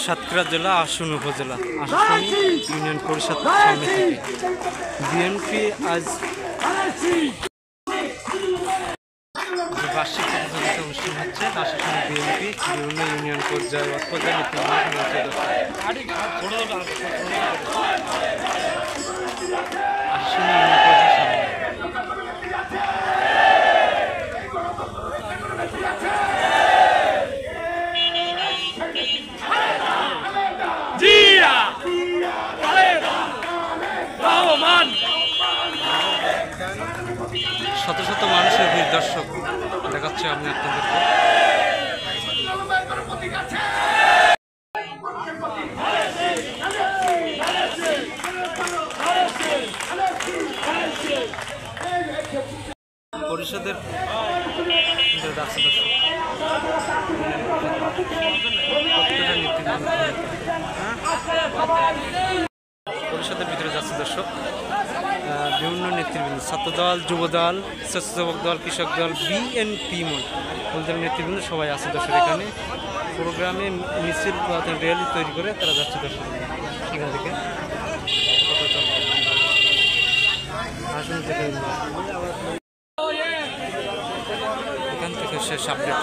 সাতক্ষীরা জেলা আশুন উপজেলা আশুন ইউনিয়ন পরিষদ সামনে থেকে বিএনপি আজ বার্ষিক প্রতিযোগিতা অনুষ্ঠান হচ্ছে তার সাথে বিএনপি বিভিন্ন ইউনিয়ন পর্যায়ে শত শত মানুষের ভিড় দর্শক দেখাচ্ছে আমি আপনাদেরকে। পরিষদের পরিষদের ভিতরে যাচ্ছে দর্শক বিভিন্ন নেতৃবৃন্দ, ছাত্রদল, যুবদল, স্বেচ্ছাসেবক দল, কৃষক দল, বিএনপি দলের নেতৃবৃন্দ সবাই আছে দর্শক। এখানে প্রোগ্রামে মিছিল র্যালি তৈরি করে তারা যাচ্ছে দর্শক। এখান থেকে এখান থেকে শেষ আপডেট।